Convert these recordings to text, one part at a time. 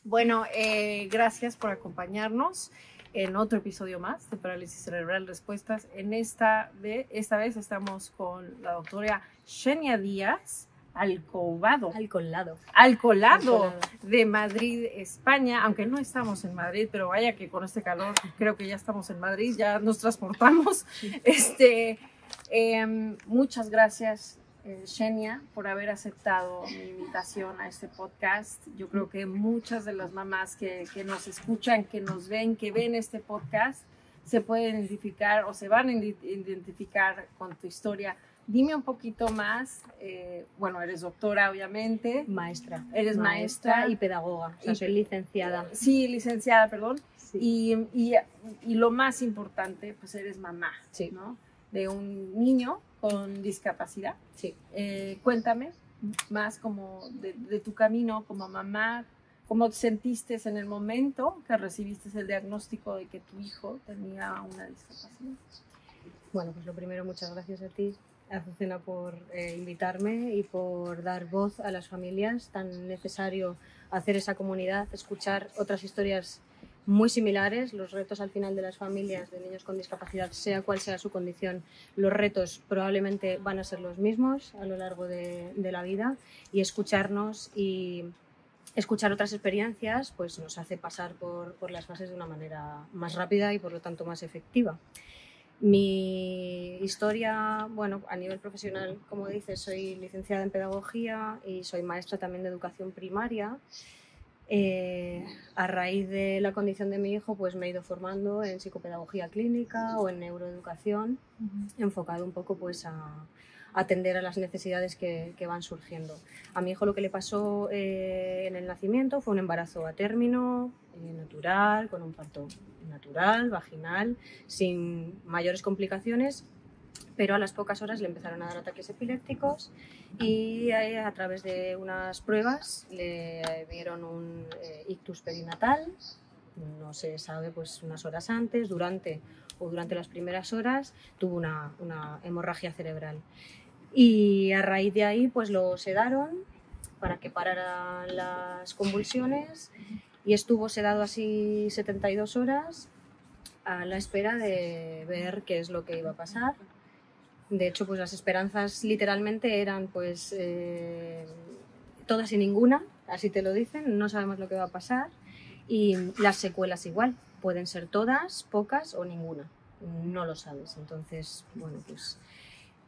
Bueno, gracias por acompañarnos en otro episodio más de Parálisis Cerebral Respuestas. Esta vez estamos con la doctora Xenia Díaz Alcolado, de Madrid, España, aunque no estamos en Madrid, pero vaya que con este calor creo que ya estamos en Madrid, ya nos transportamos. Muchas gracias, Xenia, por haber aceptado mi invitación a este podcast. Yo creo que muchas de las mamás que nos escuchan, que nos ven, que ven este podcast, se pueden identificar o se van a identificar con tu historia. Dime un poquito más. Bueno, eres doctora, obviamente. Eres maestra y pedagoga. O sea, soy licenciada. Sí, licenciada, perdón. Sí. Y lo más importante, pues eres mamá, sí, ¿no? De un niño con discapacidad. Sí. Cuéntame más como de tu camino como mamá, cómo te sentiste en el momento que recibiste el diagnóstico de que tu hijo tenía una discapacidad. Bueno, pues lo primero, muchas gracias a ti, Azucena, por invitarme y por dar voz a las familias. Tan necesario hacer esa comunidad, escuchar otras historias muy similares. Los retos al final de las familias de niños con discapacidad, sea cual sea su condición, los retos probablemente van a ser los mismos a lo largo de la vida, y escucharnos y escuchar otras experiencias pues nos hace pasar por las fases de una manera más rápida y por lo tanto más efectiva. Mi historia, bueno, a nivel profesional, como dices, soy licenciada en pedagogía y soy maestra también de educación primaria. A raíz de la condición de mi hijo, pues me he ido formando en psicopedagogía clínica o en neuroeducación, enfocado un poco pues a atender a las necesidades que van surgiendo. A mi hijo lo que le pasó en el nacimiento fue un embarazo a término, natural, con un parto natural, vaginal, sin mayores complicaciones, pero a las pocas horas le empezaron a dar ataques epilépticos y a través de unas pruebas le vieron un ictus perinatal. No se sabe, pues unas horas antes, durante las primeras horas, tuvo una hemorragia cerebral. Y a raíz de ahí pues lo sedaron para que pararan las convulsiones y estuvo sedado así 72 horas a la espera de ver qué es lo que iba a pasar. De hecho, pues las esperanzas literalmente eran pues todas y ninguna, así te lo dicen, no sabemos lo que va a pasar, y las secuelas igual, pueden ser todas, pocas o ninguna, no lo sabes. Entonces, bueno, pues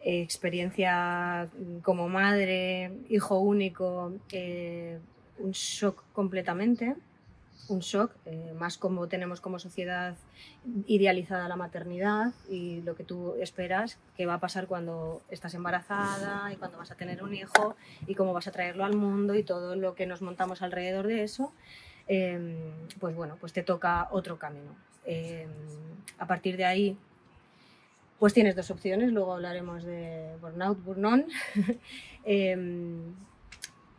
experiencia como madre, hijo único, un shock completamente. Un shock, más como tenemos como sociedad idealizada la maternidad y lo que tú esperas que va a pasar cuando estás embarazada y cuando vas a tener un hijo y cómo vas a traerlo al mundo y todo lo que nos montamos alrededor de eso, pues bueno, pues te toca otro camino. A partir de ahí, pues tienes dos opciones, luego hablaremos de burnout, burn-on.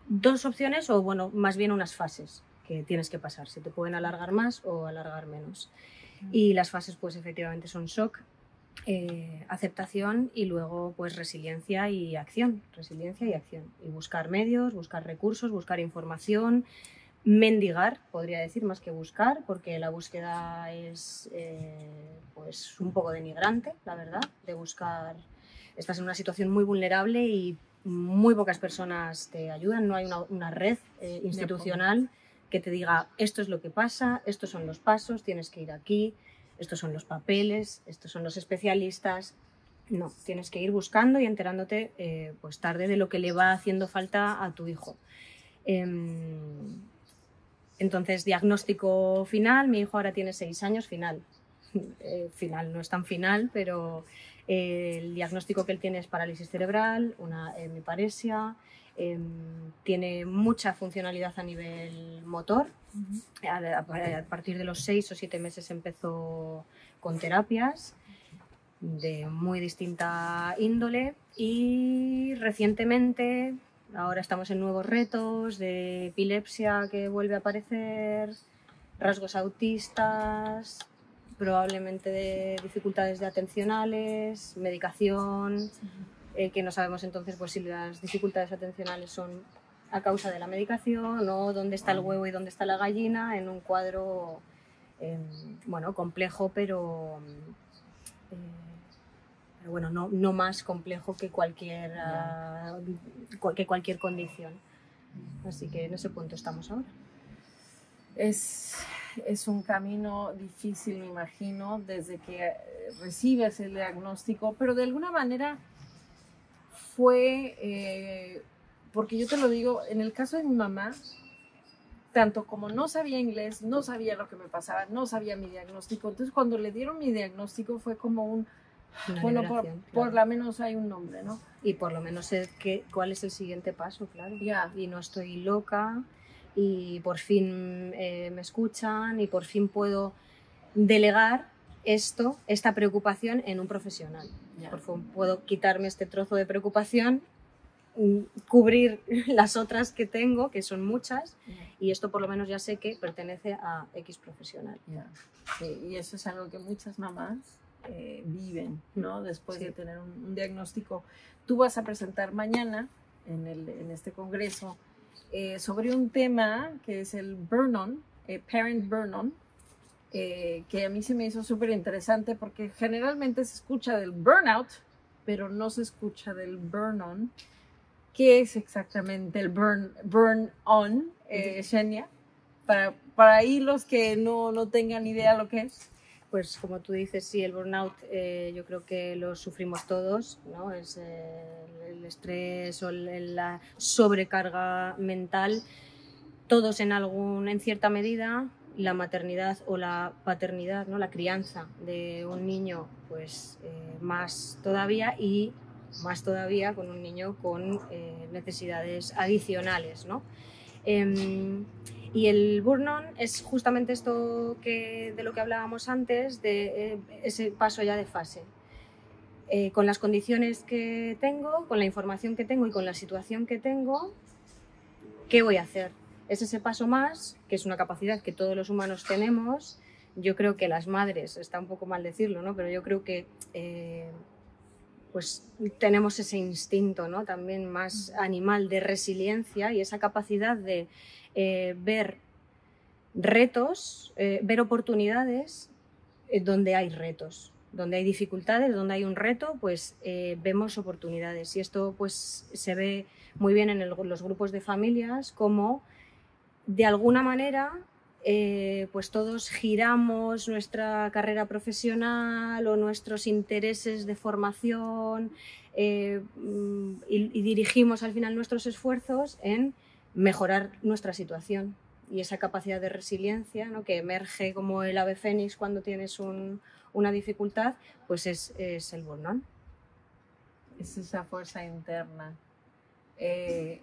Dos opciones, o bueno, más bien unas fases que tienes que pasar, se te pueden alargar más o alargar menos. Y las fases pues efectivamente son shock, aceptación y luego pues resiliencia y acción, y buscar medios, buscar recursos, buscar información, mendigar, podría decir, más que buscar, porque la búsqueda es pues un poco denigrante, la verdad, de buscar. Estás en una situación muy vulnerable y muy pocas personas te ayudan, no hay una red institucional que te diga esto es lo que pasa, estos son los pasos, tienes que ir aquí, estos son los papeles, estos son los especialistas. No, tienes que ir buscando y enterándote pues tarde de lo que le va haciendo falta a tu hijo. Entonces, diagnóstico final, mi hijo ahora tiene 6 años, final no es tan final, pero el diagnóstico que él tiene es parálisis cerebral, una hemiparesia, tiene mucha funcionalidad a nivel motor. A partir de los 6 o 7 meses empezó con terapias de muy distinta índole y recientemente, ahora estamos en nuevos retos de epilepsia que vuelve a aparecer, rasgos autistas, probablemente de dificultades atencionales, medicación, que no sabemos entonces pues si las dificultades atencionales son a causa de la medicación o dónde está el huevo y dónde está la gallina en un cuadro bueno, complejo, pero bueno, no más complejo que cualquier condición. Así que en ese punto estamos ahora. Es un camino difícil, me imagino, desde que recibes el diagnóstico, pero de alguna manera fue, porque yo te lo digo, en el caso de mi mamá, tanto como no sabía inglés, no sabía lo que me pasaba, no sabía mi diagnóstico, entonces cuando le dieron mi diagnóstico fue como bueno, por lo menos hay un nombre, ¿no? Y por lo menos sé cuál es el siguiente paso, claro. Yeah. Y no estoy loca y por fin me escuchan y por fin puedo delegar esta preocupación en un profesional. Yeah. Por fin puedo quitarme este trozo de preocupación, cubrir las otras que tengo, que son muchas, y esto por lo menos ya sé que pertenece a X profesional. Yeah. Sí, y eso es algo que muchas mamás viven, ¿no? Después de tener un diagnóstico. Tú vas a presentar mañana en este congreso sobre un tema que es el burn-on, parent burn-on, que a mí se me hizo súper interesante porque generalmente se escucha del burnout, pero no se escucha del burn-on. ¿Qué es exactamente el burn-on, Xenia? Para ahí los que no tengan idea lo que es. Pues como tú dices, sí, el burnout yo creo que lo sufrimos todos, ¿no? Es el estrés o la sobrecarga mental, todos en cierta medida, la maternidad o la paternidad, ¿no? La crianza de un niño, pues más todavía y más todavía con un niño con necesidades adicionales, ¿no? Y el burn-on es justamente esto de lo que hablábamos antes, de ese paso ya de fase. Con las condiciones que tengo, con la información que tengo y con la situación que tengo, ¿qué voy a hacer? Es ese paso más, que es una capacidad que todos los humanos tenemos. Yo creo que las madres, está un poco mal decirlo, ¿no? Pero yo creo que pues tenemos ese instinto, ¿no? También más animal de resiliencia y esa capacidad de ver retos, ver oportunidades donde hay retos, donde hay dificultades, donde hay un reto, pues vemos oportunidades. Y esto pues se ve muy bien en los grupos de familias, como de alguna manera pues todos giramos nuestra carrera profesional o nuestros intereses de formación y dirigimos al final nuestros esfuerzos en mejorar nuestra situación. Y esa capacidad de resiliencia, ¿no? Que emerge como el ave fénix cuando tienes una dificultad, pues es el burn-on. Es esa fuerza interna.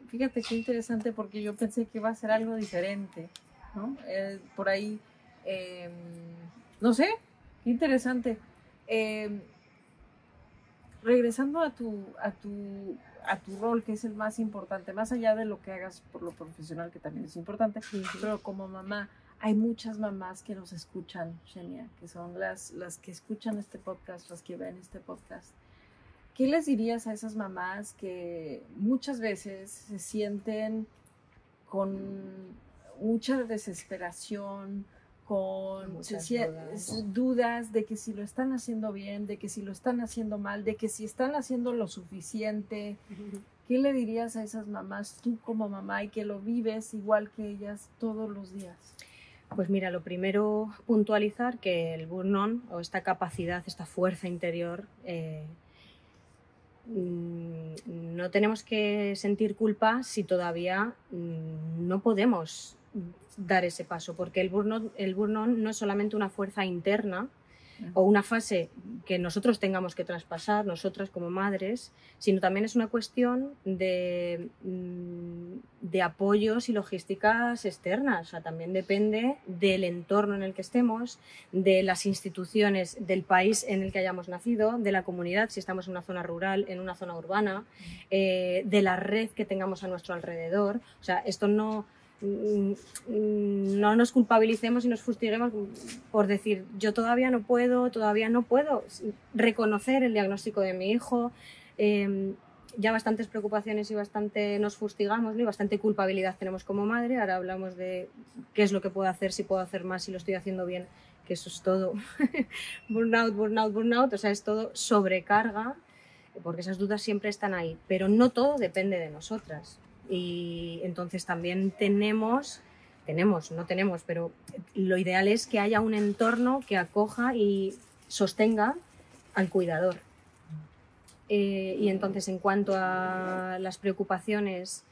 Fíjate qué interesante, porque yo pensé que iba a ser algo diferente, ¿no? Por ahí, no sé, qué interesante. Regresando a tu rol, que es el más importante, más allá de lo que hagas por lo profesional, que también es importante, pero como mamá, hay muchas mamás que nos escuchan, Xenia, que son las que escuchan este podcast, las que ven este podcast. ¿Qué les dirías a esas mamás que muchas veces se sienten con mucha desesperación, con dudas de que si lo están haciendo bien, de que si lo están haciendo mal, de que si están haciendo lo suficiente? ¿Qué le dirías a esas mamás, tú como mamá, y que lo vives igual que ellas todos los días? Pues mira, lo primero, puntualizar que el burn-on, o esta capacidad, esta fuerza interior, no tenemos que sentir culpa si todavía no podemos dar ese paso, porque el burn-on no es solamente una fuerza interna o una fase que nosotros tengamos que traspasar, nosotras como madres, sino también es una cuestión de apoyos y logísticas externas. O sea, también depende del entorno en el que estemos, de las instituciones, del país en el que hayamos nacido, de la comunidad, si estamos en una zona rural, en una zona urbana, de la red que tengamos a nuestro alrededor. O sea, esto no nos culpabilicemos y nos fustiguemos por decir yo todavía no puedo reconocer el diagnóstico de mi hijo. ya bastantes preocupaciones y bastante nos fustigamos, ¿no? Y bastante culpabilidad tenemos como madre. Ahora hablamos de qué es lo que puedo hacer, si puedo hacer más, si lo estoy haciendo bien, que eso es todo burnout, burnout, burnout, o sea, es todo sobrecarga, porque esas dudas siempre están ahí, pero no todo depende de nosotras. Y entonces también no tenemos, pero lo ideal es que haya un entorno que acoja y sostenga al cuidador. Y entonces, en cuanto a las preocupaciones,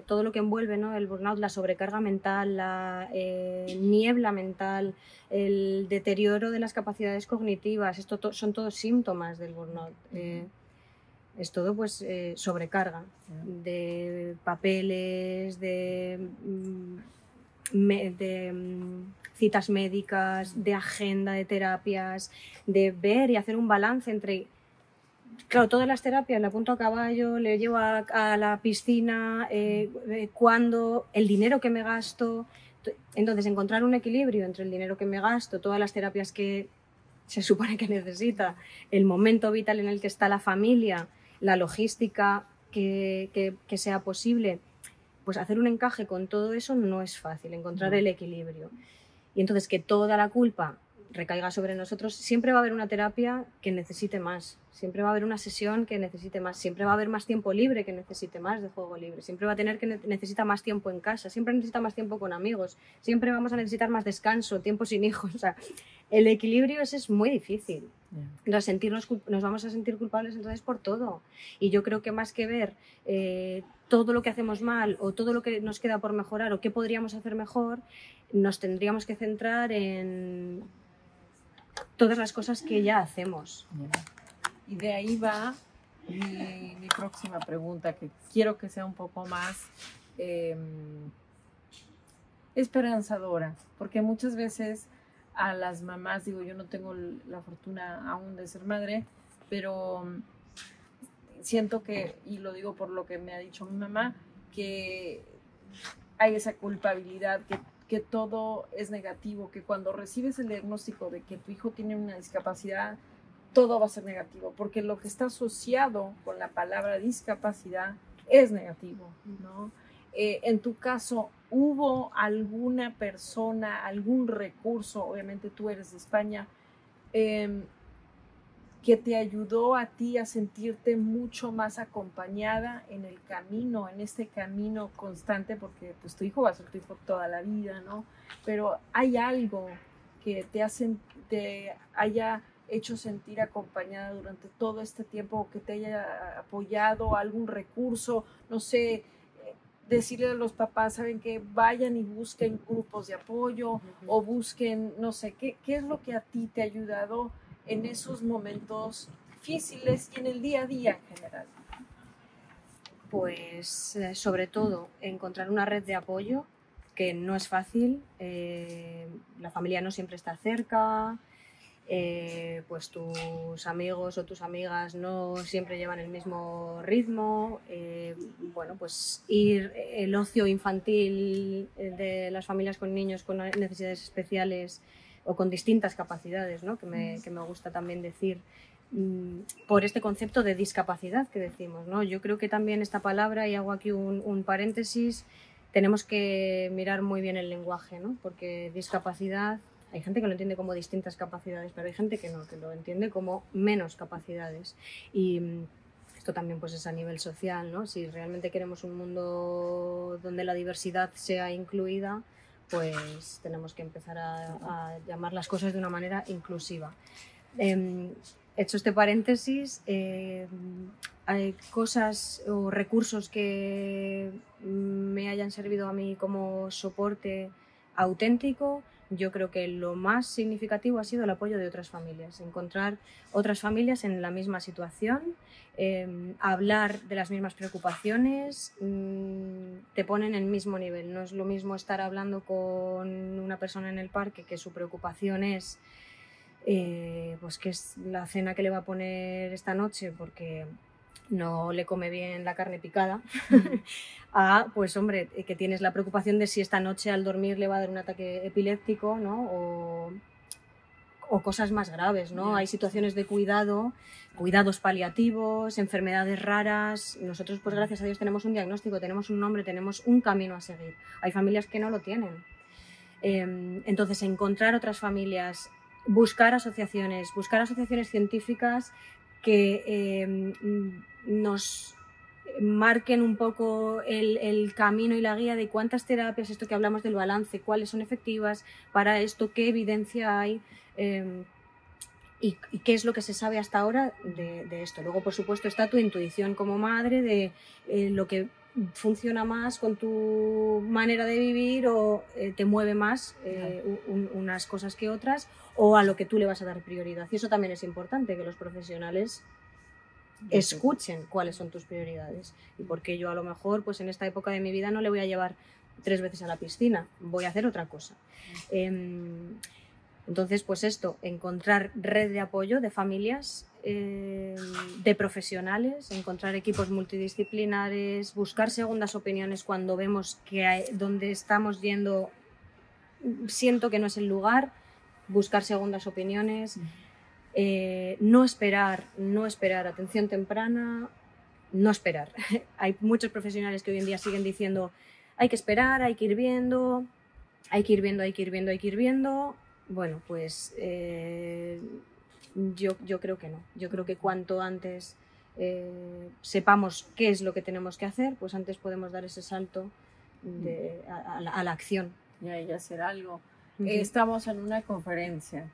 todo lo que envuelve, ¿no? El burnout, la sobrecarga mental, la niebla mental, el deterioro de las capacidades cognitivas, son todos síntomas del burnout. Es todo pues sobrecarga de papeles, de citas médicas, de agenda de terapias, de ver y hacer un balance entre, claro, todas las terapias, le apunto a caballo, le llevo a la piscina, cuando, el dinero que me gasto. Entonces, encontrar un equilibrio entre el dinero que me gasto, todas las terapias que se supone que necesita, el momento vital en el que está la familia, la logística que sea posible, pues hacer un encaje con todo eso no es fácil, encontrar el equilibrio. Y entonces que toda la culpa recaiga sobre nosotros, siempre va a haber una terapia que necesite más, siempre va a haber una sesión que necesite más, siempre va a haber más tiempo libre que necesite más de juego libre, siempre va a tener que necesita más tiempo en casa, siempre necesita más tiempo con amigos, siempre vamos a necesitar más descanso, tiempo sin hijos, o sea, el equilibrio ese es muy difícil. Nos vamos a sentir culpables entonces por todo. Y yo creo que más que ver todo lo que hacemos mal o todo lo que nos queda por mejorar o qué podríamos hacer mejor, nos tendríamos que centrar en todas las cosas que ya hacemos. Y de ahí va mi próxima pregunta, que quiero que sea un poco más esperanzadora, porque muchas veces a las mamás, digo, yo no tengo la fortuna aún de ser madre, pero siento que, y lo digo por lo que me ha dicho mi mamá, que hay esa culpabilidad, que todo es negativo, que cuando recibes el diagnóstico de que tu hijo tiene una discapacidad, todo va a ser negativo, porque lo que está asociado con la palabra discapacidad es negativo, ¿no? En tu caso, ¿hubo alguna persona, algún recurso, obviamente tú eres de España, que te ayudó a ti a sentirte mucho más acompañada en el camino, en este camino constante, porque pues tu hijo va a ser tu hijo toda la vida, ¿no? Pero hay algo que te haya hecho sentir acompañada durante todo este tiempo, que te haya apoyado, algún recurso, no sé, decirle a los papás, saben, que vayan y busquen grupos de apoyo o busquen, no sé, ¿qué es lo que a ti te ha ayudado en esos momentos difíciles y en el día a día en general? Pues sobre todo encontrar una red de apoyo, que no es fácil, la familia no siempre está cerca, pues tus amigos o tus amigas no siempre llevan el mismo ritmo, bueno, pues el ocio infantil de las familias con niños con necesidades especiales o con distintas capacidades, ¿no? que me gusta también decir, por este concepto de discapacidad que decimos, ¿no? Yo creo que también esta palabra, y hago aquí un paréntesis, tenemos que mirar muy bien el lenguaje, ¿no? Porque discapacidad, hay gente que lo entiende como distintas capacidades, pero hay gente que no, que lo entiende como menos capacidades. Y esto también pues es a nivel social, ¿no? Si realmente queremos un mundo donde la diversidad sea incluida, pues tenemos que empezar a llamar las cosas de una manera inclusiva. Hecho este paréntesis, hay cosas o recursos que me hayan servido a mí como soporte auténtico. Yo creo que lo más significativo ha sido el apoyo de otras familias, encontrar otras familias en la misma situación, hablar de las mismas preocupaciones, te ponen en el mismo nivel. No es lo mismo estar hablando con una persona en el parque que su preocupación es pues que es la cena que le va a poner esta noche porque no le come bien la carne picada, pues hombre, que tienes la preocupación de si esta noche al dormir le va a dar un ataque epiléptico, ¿no? o cosas más graves, ¿no? Hay situaciones de cuidados paliativos, enfermedades raras. Nosotros, pues gracias a Dios, tenemos un diagnóstico, tenemos un nombre, tenemos un camino a seguir. Hay familias que no lo tienen. Entonces, encontrar otras familias, buscar asociaciones científicas que nos marquen un poco el camino y la guía de cuántas terapias, esto que hablamos del balance, cuáles son efectivas para esto, qué evidencia hay y qué es lo que se sabe hasta ahora de esto. Luego, por supuesto, está tu intuición como madre de lo que funciona más con tu manera de vivir o te mueve más unas cosas que otras, o a lo que tú le vas a dar prioridad. Y eso también es importante, que los profesionales escuchen cuáles son tus prioridades y porque yo a lo mejor pues en esta época de mi vida no le voy a llevar 3 veces a la piscina, voy a hacer otra cosa. Entonces, pues esto, encontrar red de apoyo de familias, de profesionales, encontrar equipos multidisciplinares, buscar segundas opiniones cuando vemos que donde estamos yendo siento que no es el lugar, buscar segundas opiniones. No esperar, atención temprana, no esperar. Hay muchos profesionales que hoy en día siguen diciendo hay que esperar, hay que ir viendo. Bueno, pues yo creo que no. Yo creo que cuanto antes sepamos qué es lo que tenemos que hacer, pues antes podemos dar ese salto a la acción. Y hacer algo. Estamos en una conferencia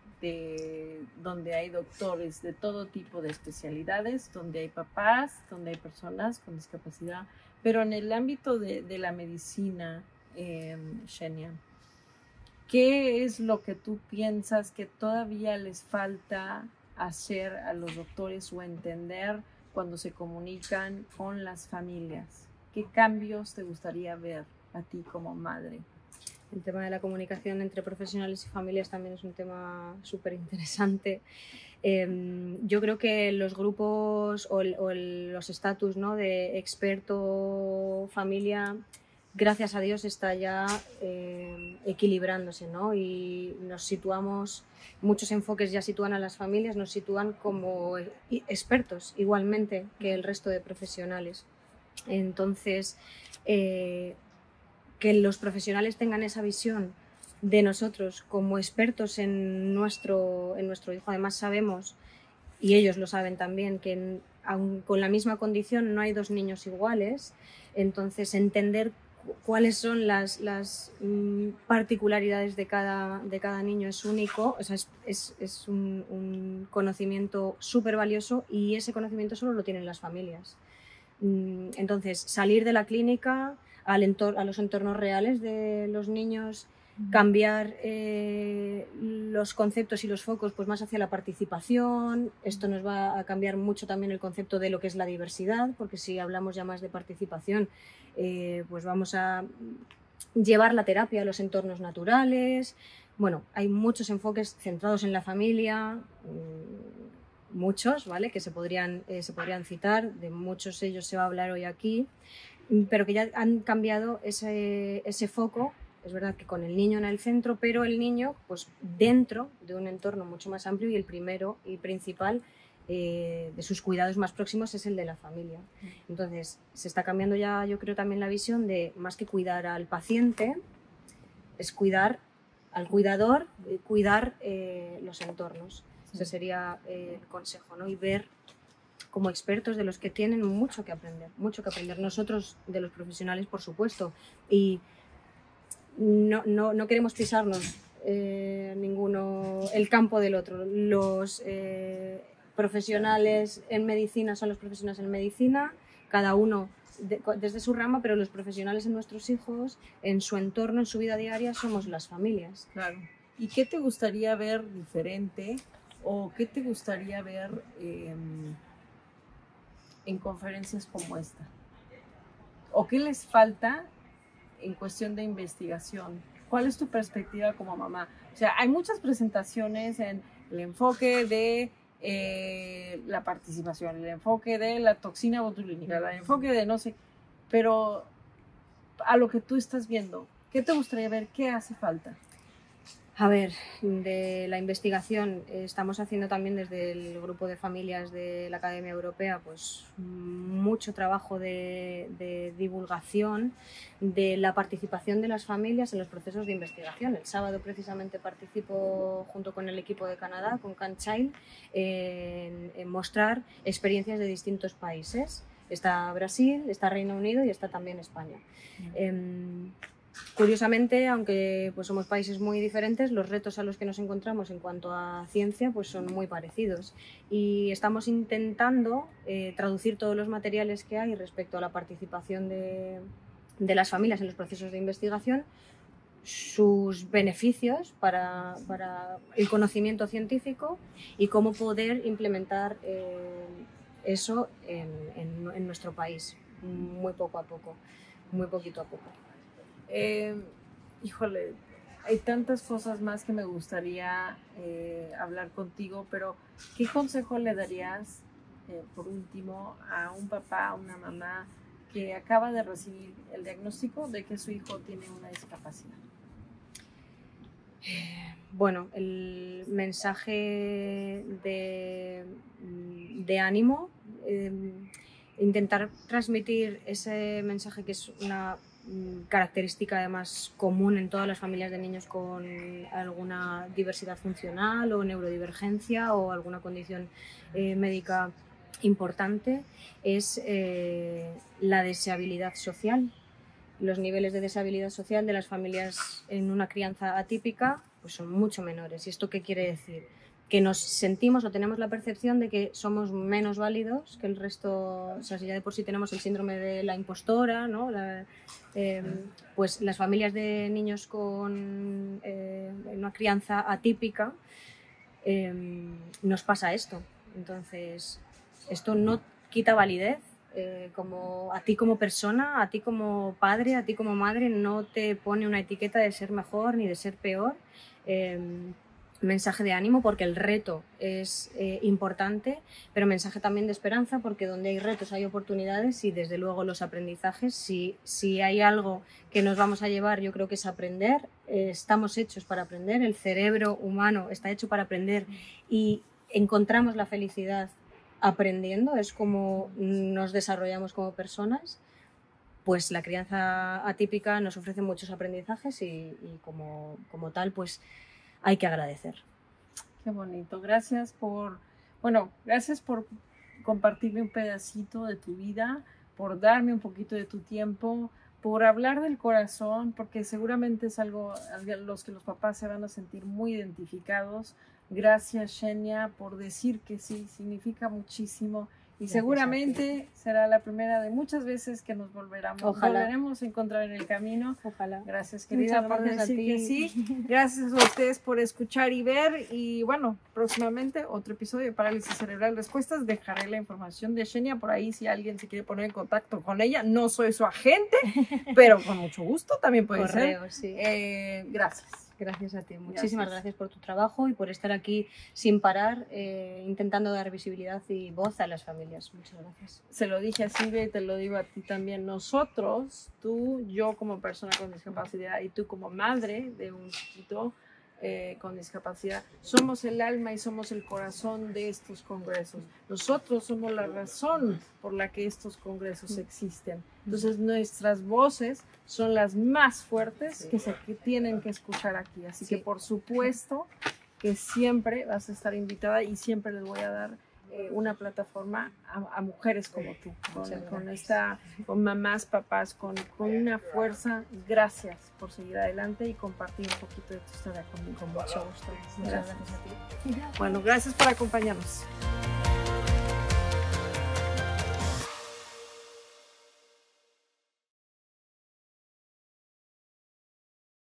donde hay doctores de todo tipo de especialidades, donde hay papás, donde hay personas con discapacidad, pero en el ámbito de la medicina, Xenia, ¿qué es lo que tú piensas que todavía les falta hacer a los doctores o entender cuando se comunican con las familias? ¿Qué cambios te gustaría ver a ti como madre? El tema de la comunicación entre profesionales y familias también es un tema súper interesante. Yo creo que los grupos o los estatus, ¿no?, de experto, familia, gracias a Dios está ya equilibrándose, ¿no? Y nos situamos, muchos enfoques ya sitúan a las familias, nos sitúan como expertos igualmente que el resto de profesionales. Entonces, que los profesionales tengan esa visión de nosotros como expertos en nuestro hijo. Además sabemos, y ellos lo saben también, que aun con la misma condición no hay 2 niños iguales. Entonces, entender cuáles son las particularidades de cada niño es único, o sea, es un conocimiento súper valioso, y ese conocimiento solo lo tienen las familias. Entonces, salir de la clínica a los entornos reales de los niños, cambiar los conceptos y los focos pues más hacia la participación. Esto nos va a cambiar mucho también el concepto de lo que es la diversidad, porque si hablamos ya más de participación, pues vamos a llevar la terapia a los entornos naturales. Bueno, hay muchos enfoques centrados en la familia, muchos, ¿vale?, que se podrían citar, de muchos ellos se va a hablar hoy aquí, pero que ya han cambiado ese foco. Es verdad que con el niño en el centro, pero el niño pues dentro de un entorno mucho más amplio, y el primero y principal de sus cuidados más próximos es el de la familia. Entonces se está cambiando ya, yo creo, también la visión de, más que cuidar al paciente, es cuidar al cuidador, cuidar los entornos. Ese sería el consejo, ¿no? Y ver como expertos de los que tienen mucho que aprender. Nosotros de los profesionales, por supuesto, y no queremos pisarnos ninguno el campo del otro. Los profesionales en medicina son los profesionales en medicina, cada uno desde su rama, pero los profesionales en nuestros hijos, en su entorno, en su vida diaria, somos las familias. Claro. ¿Y qué te gustaría ver diferente, o qué te gustaría ver en conferencias como esta? ¿O qué les falta en cuestión de investigación? ¿Cuál es tu perspectiva como mamá? O sea, hay muchas presentaciones en el enfoque de la participación, el enfoque de la toxina botulínica, el enfoque de no sé, pero a lo que tú estás viendo, ¿qué te gustaría ver? ¿Qué hace falta? A ver, de la investigación estamos haciendo también desde el grupo de familias de la Academia Europea pues mucho trabajo de divulgación de la participación de las familias en los procesos de investigación. El sábado precisamente participo junto con el equipo de Canadá, con CanChild, en mostrar experiencias de distintos países. Está Brasil, está Reino Unido y está también España. Curiosamente, aunque pues somos países muy diferentes, los retos a los que nos encontramos en cuanto a ciencia pues son muy parecidos y estamos intentando traducir todos los materiales que hay respecto a la participación de las familias en los procesos de investigación, sus beneficios para el conocimiento científico y cómo poder implementar eso en nuestro país, muy poco a poco, muy poquito a poco. Híjole, hay tantas cosas más que me gustaría hablar contigo, pero ¿qué consejo le darías, por último, a un papá, a una mamá que acaba de recibir el diagnóstico de que su hijo tiene una discapacidad? Bueno, el mensaje de ánimo, intentar transmitir ese mensaje que es una característica además común en todas las familias de niños con alguna diversidad funcional o neurodivergencia o alguna condición médica importante, es la deseabilidad social. Los niveles de deseabilidad social de las familias en una crianza atípica pues son mucho menores. ¿Y esto qué quiere decir? Que nos sentimos o tenemos la percepción de que somos menos válidos que el resto. O sea, si ya de por sí tenemos el síndrome de la impostora, ¿no? Pues las familias de niños con una crianza atípica nos pasa esto. Entonces, esto no quita validez. Como a ti como persona, a ti como padre, a ti como madre, no te pone una etiqueta de ser mejor ni de ser peor. Mensaje de ánimo porque el reto es importante, pero mensaje también de esperanza porque donde hay retos hay oportunidades y desde luego los aprendizajes, si hay algo que nos vamos a llevar, yo creo que es aprender. Estamos hechos para aprender, el cerebro humano está hecho para aprender y encontramos la felicidad aprendiendo, es como nos desarrollamos como personas. Pues la crianza atípica nos ofrece muchos aprendizajes y como tal pues hay que agradecer. Qué bonito. Gracias por compartirme un pedacito de tu vida, por darme un poquito de tu tiempo, por hablar del corazón, porque seguramente es algo a los que los papás se van a sentir muy identificados. Gracias, Xenia, por decir que sí, significa muchísimo. Y gracias, seguramente será la primera de muchas veces que nos volveremos a encontrar en el camino. Ojalá. Gracias, querida, por decir que sí. Gracias a ustedes por escuchar y ver. Y bueno, próximamente otro episodio de Parálisis Cerebral Respuestas. Dejaré la información de Xenia por ahí si alguien se quiere poner en contacto con ella. No soy su agente, pero con mucho gusto también puede ser. Sí. Gracias. Gracias a ti. Muchísimas gracias por tu trabajo y por estar aquí sin parar, intentando dar visibilidad y voz a las familias. Muchas gracias. Se lo dije a Silvia y te lo digo a ti también. Nosotros, tú, yo como persona con discapacidad y tú como madre de un chiquito con discapacidad, somos el alma y somos el corazón de estos congresos. Nosotros somos la razón por la que estos congresos existen. Entonces nuestras voces son las más fuertes que tienen que escuchar aquí. Así que por supuesto que siempre vas a estar invitada y siempre les voy a dar una plataforma a mujeres como tú, con mamás, papás, con una fuerza. Gracias por seguir adelante y compartir un poquito de tu historia conmigo. Con mucho gusto. Muchas gracias a ti. Bueno, gracias por acompañarnos.